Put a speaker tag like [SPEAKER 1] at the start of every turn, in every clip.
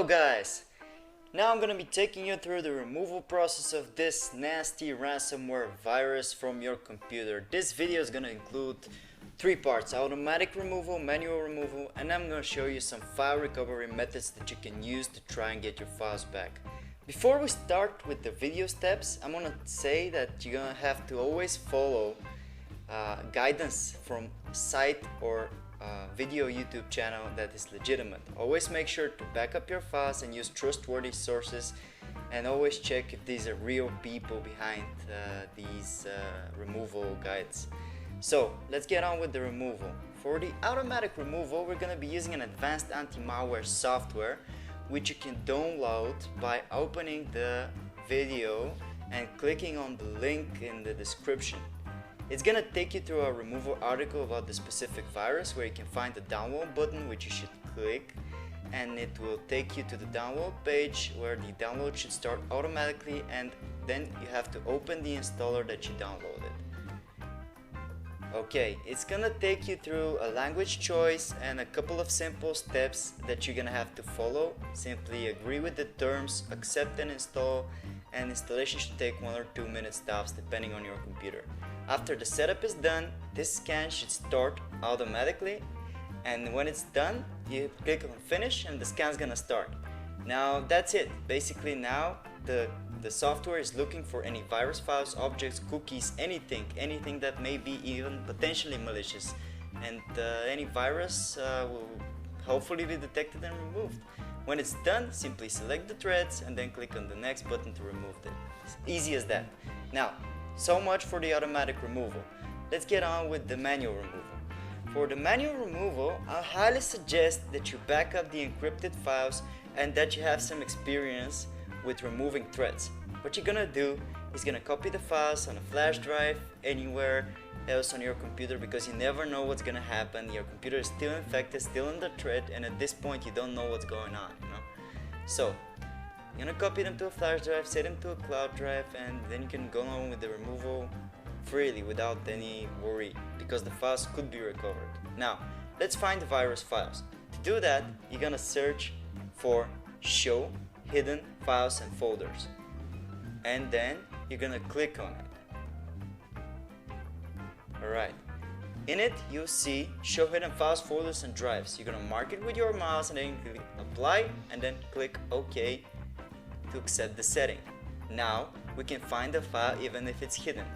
[SPEAKER 1] Hello guys! Now I'm gonna be taking you through the removal process of this nasty ransomware virus from your computer. This video is gonna include three parts: automatic removal, manual removal, and I'm gonna show you some file recovery methods that you can use to try and get your files back. Before we start with the video steps, I'm gonna say that you're gonna have to always follow guidance from a site or video YouTube channel that is legitimate. Always make sure to back up your files and use trustworthy sources, and always check if these are real people behind these removal guides. So let's get on with the removal. For the automatic removal, we're going to be using an advanced anti-malware software which you can download by opening the video and clicking on the link in the description. It's gonna take you through a removal article about the specific virus, where you can find the download button, which you should click, and it will take you to the download page where the download should start automatically, and then you have to open the installer that you downloaded. Okay, it's gonna take you through a language choice and a couple of simple steps that you're gonna have to follow. Simply agree with the terms, accept and install, and installation should take 1 or 2 minutes tops depending on your computer. After the setup is done, this scan should start automatically, and when it's done, you click on finish and the scan's gonna start. Now that's it. Basically now the software is looking for any virus files, objects, cookies, anything that may be even potentially malicious, and any virus will hopefully be detected and removed. When it's done, simply select the threads and then click on the next button to remove it. It's easy as that. Now, so much for the automatic removal. Let's get on with the manual removal. For the manual removal, I highly suggest that you back up the encrypted files and that you have some experience with removing threads. What you're gonna do is gonna copy the files on a flash drive, anywhere else on your computer, because you never know what's gonna happen. Your computer is still infected, still in the thread, and at this point you don't know what's going on, you know? So you're gonna copy them to a flash drive, set them to a cloud drive, and then you can go on with the removal freely without any worry, because the files could be recovered. Now, let's find the virus files. To do that, you're gonna search for show hidden files and folders, and then you're gonna click on it. Alright. In it, you'll see show hidden files, folders, and drives. You're gonna mark it with your mouse and then click apply, and then click OK to accept the setting. Now we can find the file even if it's hidden.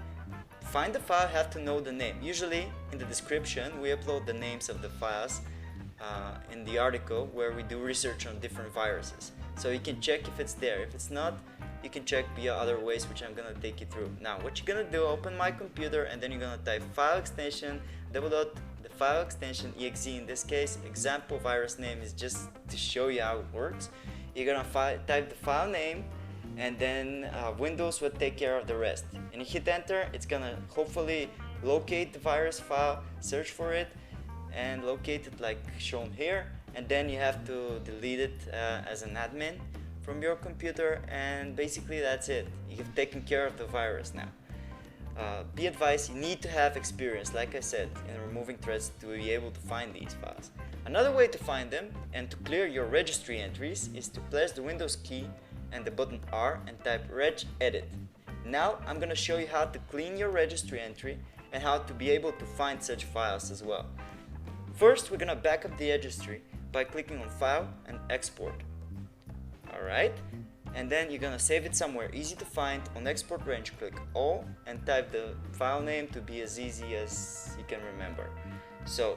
[SPEAKER 1] To find the file, you have to know the name. Usually in the description we upload the names of the files in the article where we do research on different viruses. So you can check if it's there. If it's not, you can check via other ways, which I'm gonna take you through. Now what you're gonna do, open my computer, and then you're gonna type file extension the file extension exe. In this case, example virus name is just to show you how it works. You're gonna type the file name, and then Windows will take care of the rest. And you hit enter, it's gonna hopefully locate the virus file, search for it, and locate it like shown here. And then you have to delete it as an admin from your computer, and basically that's it. You've taken care of the virus now. Be advised, you need to have experience, like I said, in removing threads to be able to find these files. Another way to find them and to clear your registry entries is to press the Windows key and the button R and type regedit. Now I'm gonna show you how to clean your registry entry and how to be able to find such files as well. First, we're gonna back up the registry by clicking on File and Export. Alright, and then you're gonna save it somewhere easy to find. On export range, click All and type the file name to be as easy as you can remember. So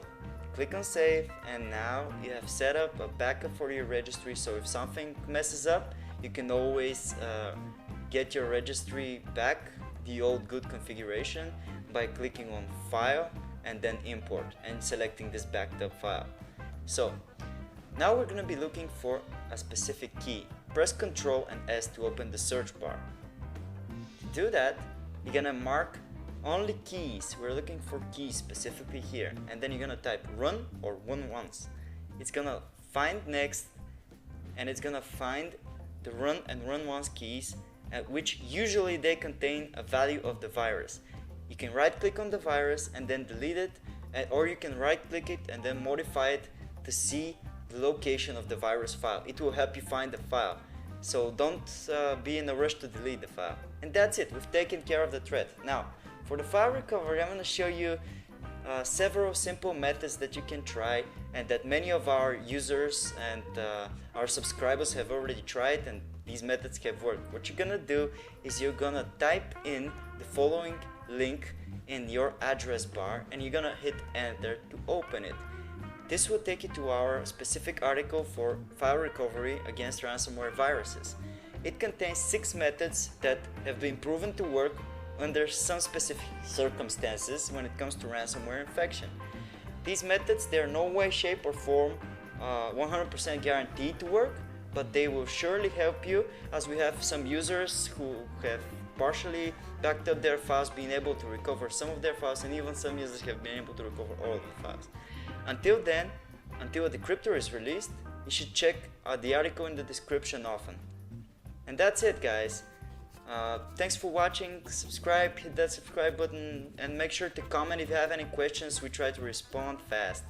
[SPEAKER 1] click on save, and now you have set up a backup for your registry, so if something messes up, you can always get your registry back, the old good configuration, by clicking on File and then Import and selecting this backed up file. So now we're going to be looking for a specific key. Press Ctrl and S to open the search bar. To do that, you're going to mark only keys. We're looking for keys specifically here, and then you're going to type run or run once. It's going to find next, and it's going to find the run and run once keys, which usually they contain a value of the virus. You can right click on the virus and then delete it, or you can right click it and then modify it to see the location of the virus file. It will help you find the file. So don't be in a rush to delete the file. And that's it, we've taken care of the threat. Now, for the file recovery, I'm going to show you several simple methods that you can try and that many of our users and our subscribers have already tried, and these methods have worked. What you're going to do is you're going to type in the following link in your address bar and you're going to hit enter to open it. This will take you to our specific article for file recovery against ransomware viruses. It contains 6 methods that have been proven to work under some specific circumstances when it comes to ransomware infection. These methods, they are no way, shape or form 100% guaranteed to work, but they will surely help you, as we have some users who have partially backed up their files, being able to recover some of their files, and even some users have been able to recover all of the files. Until then, until a decryptor is released, you should check the article in the description often. And that's it, guys. Thanks for watching. Subscribe, hit that subscribe button, and make sure to comment if you have any questions. We try to respond fast.